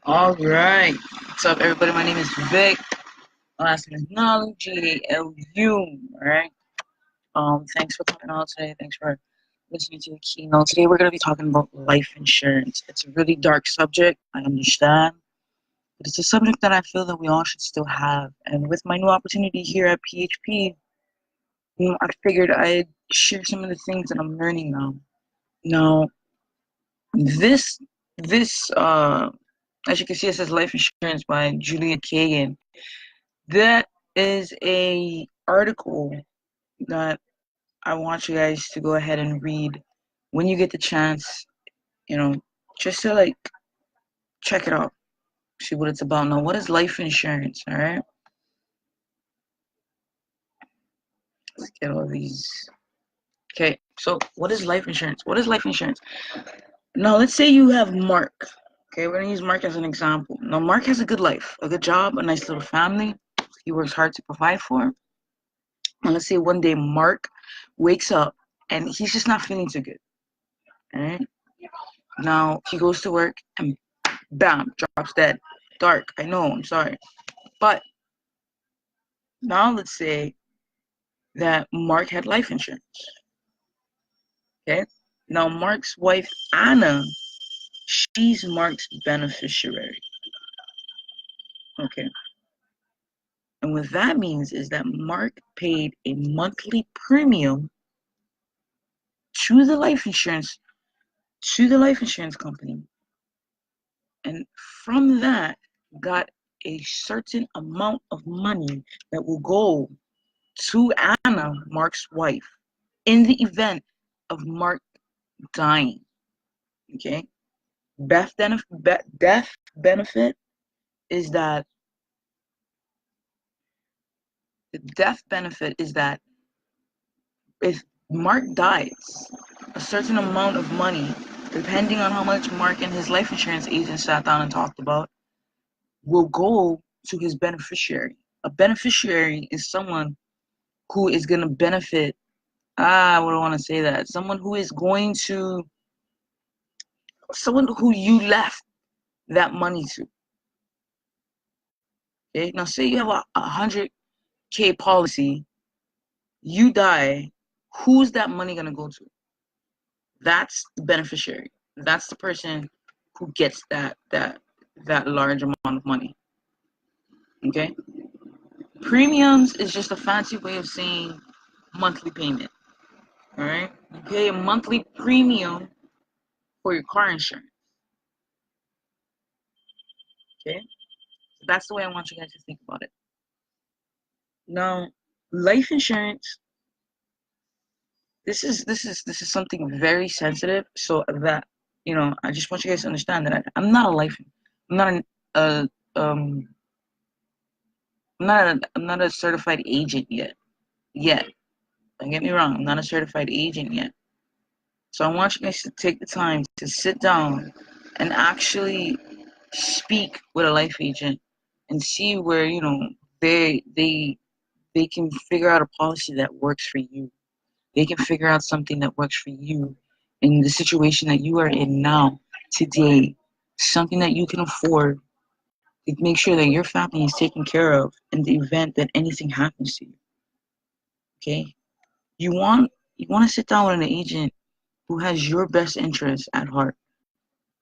All right. What's up, everybody? My name is Vic. My last name is Nalu, Galu. All right. Thanks for coming on today. Thanks for listening to the keynote. Today, we're going to be talking about life insurance. It's a really dark subject, I understand, but it's a subject that I feel that we all should still have. And with my new opportunity here at PHP, I figured I'd share some of the things that I'm learning now. Now, this, this, as you can see, it says Life Insurance by Julia Kagan. That is a article that I want you guys to go ahead and read when you get the chance, you know, just to like check it out, see what it's about. Now, what is life insurance? All right, let's get all these. Okay, so what is life insurance? What is life insurance? Now, let's say you have Mark. Okay, we're gonna use Mark as an example. Now, Mark has a good life, a good job, a nice little family. He works hard to provide for. And let's say one day Mark wakes up and he's just not feeling too good. All right. Now he goes to work and bam, drops dead. Dark. I know. I'm sorry. But now let's say that Mark had life insurance. Okay. Now Mark's wife Anna, she's Mark's beneficiary. Okay. And what that means is that Mark paid a monthly premium to the life insurance company, and from that got a certain amount of money that will go to Anna, Mark's wife, in the event of Mark dying. Okay? Death benefit is that the death benefit is that if Mark dies, a certain amount of money, depending on how much Mark and his life insurance agent sat down and talked about, will go to his beneficiary. A beneficiary is someone who is going to benefit. I wouldn't want to say that. Someone who you left that money to. Okay, now say you have a 100K policy, you die, who's that money gonna go to? That's the beneficiary. That's the person who gets that large amount of money. Okay, premiums is just a fancy way of saying monthly payment. All right, you pay a monthly premium for your car insurance. Okay, so that's the way I want you guys to think about it. Now, life insurance. This is something very sensitive. So that I just want you guys to understand that I'm not a life. I'm not a um. I'm not a certified agent yet. Yet, don't get me wrong. I'm not a certified agent yet. So I want you guys to take the time to sit down and actually speak with a life agent and see where they can figure out a policy that works for you. They can figure out something that works for you in the situation that you are in now, today, something that you can afford to make sure that your family is taken care of in the event that anything happens to you. Okay? You want to sit down with an agent who has your best interest at heart.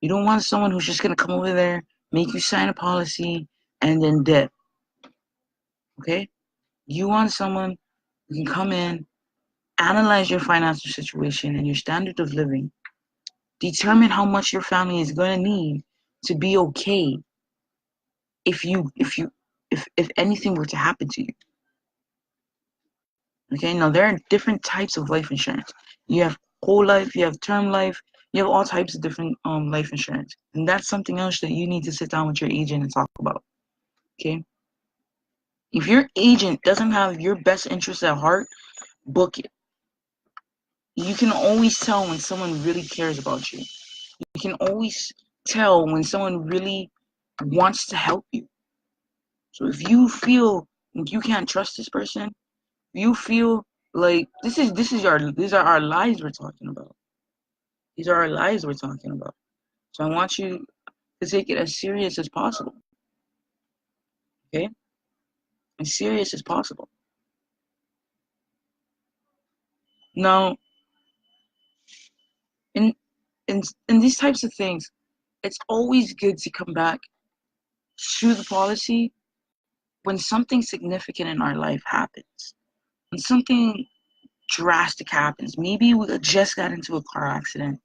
You don't want someone who's just gonna come over there, make you sign a policy, and then dip. Okay? You want someone who can come in, analyze your financial situation and your standard of living, determine how much your family is going to need to be okay if anything were to happen to you. Okay, now there are different types of life insurance. You have whole life, you have term life, you have all types of different life insurance, and that's something else that you need to sit down with your agent and talk about. Okay, if your agent doesn't have your best interest at heart, book it. You can always tell when someone really cares about you. You can always tell when someone really wants to help you. So if you feel like you can't trust this person, you feel like these are our lives we're talking about. These are our lives we're talking about. So I want you to take it as serious as possible. Okay? As serious as possible. Now, in in these types of things, it's always good to come back to the policy when something significant in our life happens. When something drastic happens. Maybe we just got into a car accident.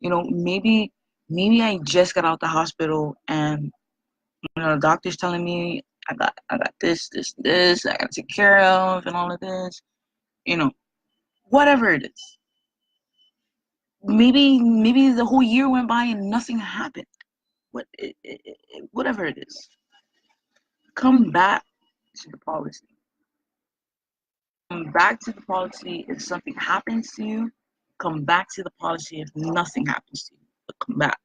Maybe I just got out the hospital and the doctor's telling me I got this I gotta take care of and all of this. Whatever it is. Maybe the whole year went by and nothing happened. Whatever it is. Come back to the policy. Come back to the policy if something happens to you. Come back to the policy if nothing happens to you. But come back.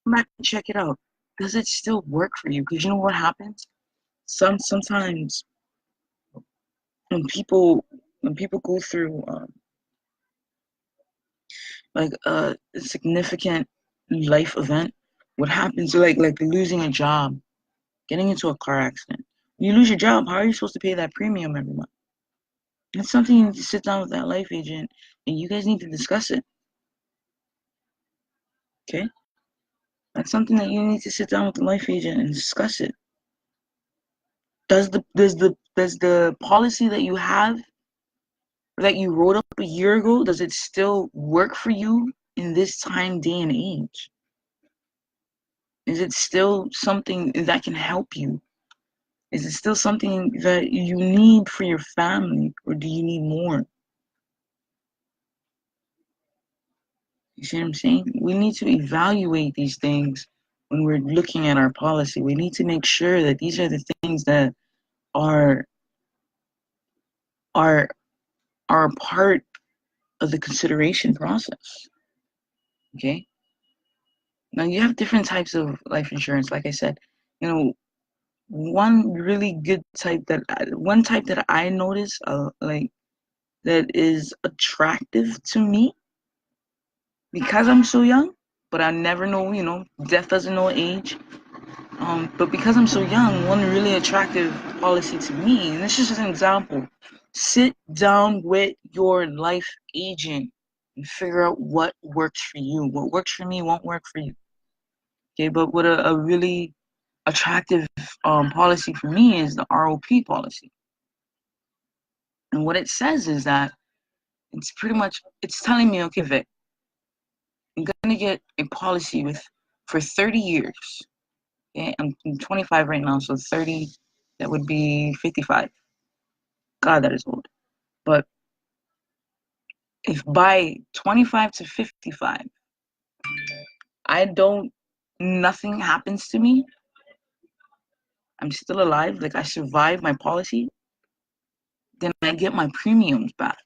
Come back and check it out. Does it still work for you? Because you know what happens? Sometimes when people go through like a significant life event, what happens like losing a job, getting into a car accident. When you lose your job, how are you supposed to pay that premium every month? That's something you need to sit down with that life agent and you guys need to discuss it. Okay? That's something that you need to sit down with the life agent and discuss it. Does the policy that you have that you wrote up a year ago, does it still work for you in this time, day, and age? Is it still something that can help you? Is it still something that you need for your family, or do you need more? You see what I'm saying? We need to evaluate these things when we're looking at our policy. We need to make sure that these are the things that are a part of the consideration process. Okay? Now you have different types of life insurance. Like I said, one type that I notice, like that is attractive to me because I'm so young. But I never know. Death doesn't know age. But because I'm so young, one really attractive policy to me, and this is just an example. Sit down with your life agent and figure out what works for you. What works for me won't work for you. Okay, but what a really attractive policy for me is the ROP policy. And what it says is that it's telling me, okay, Vic, I'm gonna get a policy for 30 years. Okay, I'm 25 right now, so 30, that would be 55. God, that is old. But if by 25 to 55, nothing happens to me, I'm still alive, like I survived my policy, then I get my premiums back.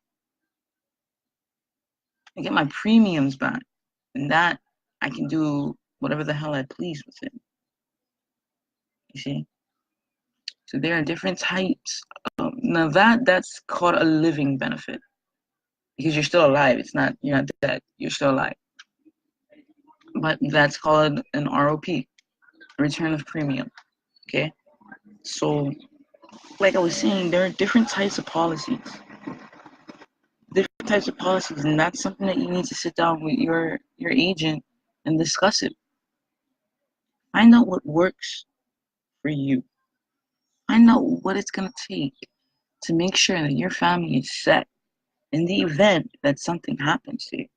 I get my premiums back. And that I can do whatever the hell I please with it. You see? So there are different types. Now that's called a living benefit because you're still alive. You're not dead. You're still alive. But that's called an ROP, return of premium. Okay? So like I was saying, there are different types of policies. And that's something that you need to sit down with your agent and discuss it. Find out what works for you. Find out what it's gonna take to make sure that your family is set in the event that something happens to you.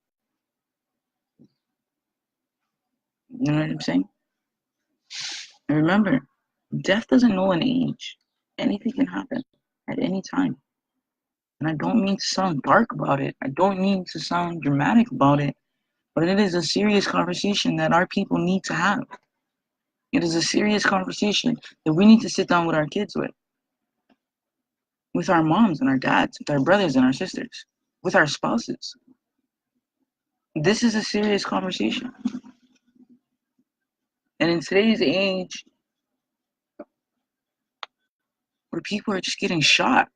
You know what I'm saying? And remember, death doesn't know an age. Anything can happen at any time. And I don't mean to sound dark about it. I don't mean to sound dramatic about it. But it is a serious conversation that our people need to have. It is a serious conversation that we need to sit down with our kids with our moms and our dads, with our brothers and our sisters, with our spouses. This is a serious conversation. And in today's age, where people are just getting shot,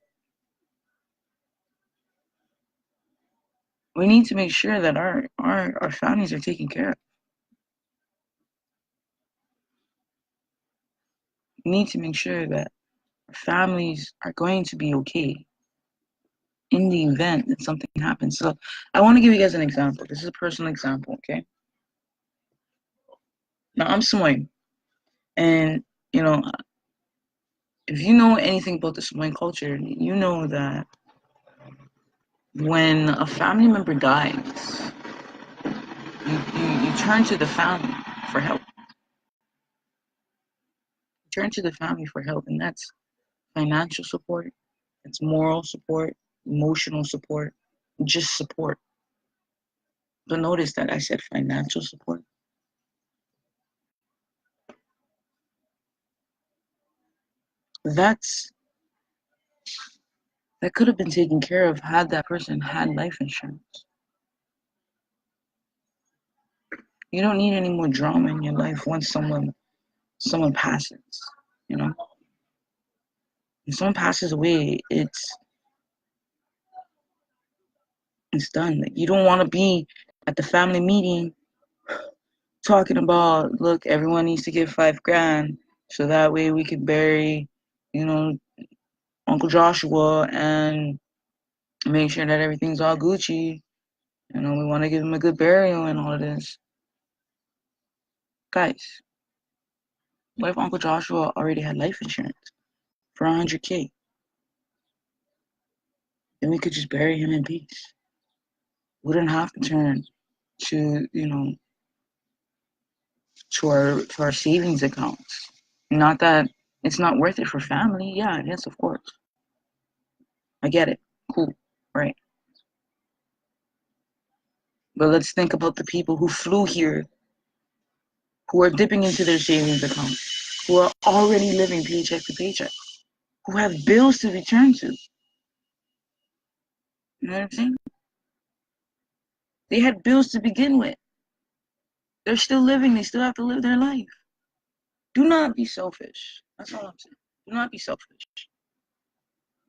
we need to make sure that our families are taken care of. We need to make sure that our families are going to be okay in the event that something happens. So I want to give you guys an example. This is a personal example, okay? Now I'm Samoan, and you know, if you know anything about the Samoan culture, you know that when a family member dies, you turn to the family for help. You turn to the family for help, and that's financial support, it's moral support, emotional support, just support. But notice that I said financial support. That's that could have been taken care of had that person had life insurance. You don't need any more drama in your life once someone passes. You know, if someone passes away, it's done. Like, you don't want to be at the family meeting talking about, look, everyone needs to give $5,000 so that way we could bury, you know, Uncle Joshua and make sure that everything's all Gucci. You know, we want to give him a good burial and all of this. Guys, what if Uncle Joshua already had life insurance for $100K? Then we could just bury him in peace. We wouldn't have to turn to, to our savings accounts. Not that it's not worth it for family. Yeah, yes, of course. I get it. Cool. Right. But let's think about the people who flew here, who are dipping into their savings account, who are already living paycheck to paycheck, who have bills to return to. You know what I'm saying? They had bills to begin with. They're still living. They still have to live their life. Do not be selfish. That's all I'm saying. Do not be selfish.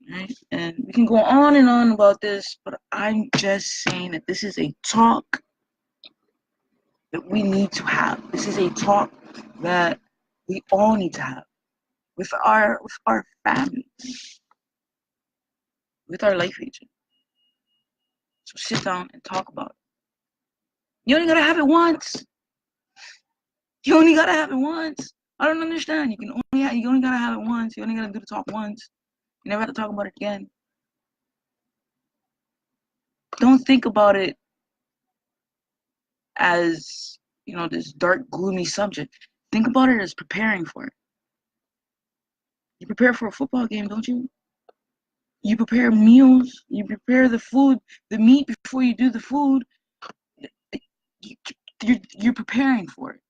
Right? And we can go on and on about this, but I'm just saying that this is a talk that we need to have. This is a talk that we all need to have with our family, with our life agent. So sit down and talk about it. You only gotta have it once. You only gotta have it once. I don't understand. You only gotta have it once. You only gotta do the talk once. You never have to talk about it again. Don't think about it as, this dark, gloomy subject. Think about it as preparing for it. You prepare for a football game, don't you? You prepare meals. You prepare the food, the meat before you do the food. You're preparing for it.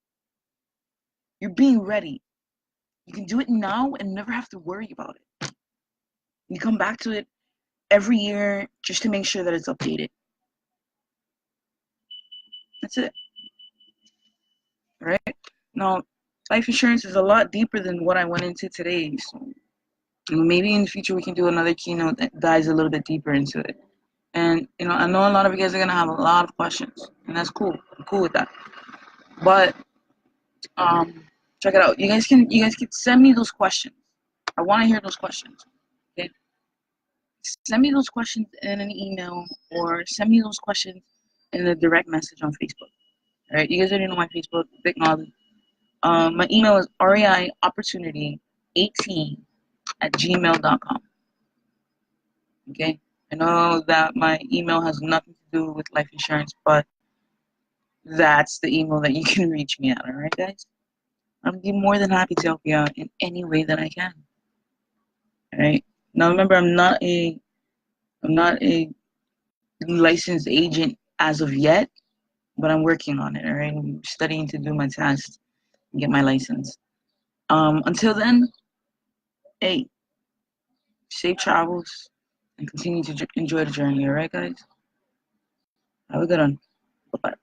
You're being ready. You can do it now and never have to worry about it. You come back to it every year just to make sure that it's updated. That's it. Right? Now, life insurance is a lot deeper than what I went into today. So maybe in the future we can do another keynote that dives a little bit deeper into it. And I know a lot of you guys are gonna have a lot of questions, and that's cool. I'm cool with that. But check it out. You guys can send me those questions. I want to hear those questions. Okay. Send me those questions in an email or send me those questions in a direct message on Facebook. All right. You guys already know my Facebook, Vic Nolly. My email is reiopportunity18@gmail.com. Okay. I know that my email has nothing to do with life insurance, but that's the email that you can reach me at. All right, guys. I'd be more than happy to help you out in any way that I can. All right. Now remember, I'm not a licensed agent as of yet, but I'm working on it. All right. I'm studying to do my test and get my license. Until then, hey, safe travels and continue to enjoy the journey. All right, guys. Have a good one. Bye-bye.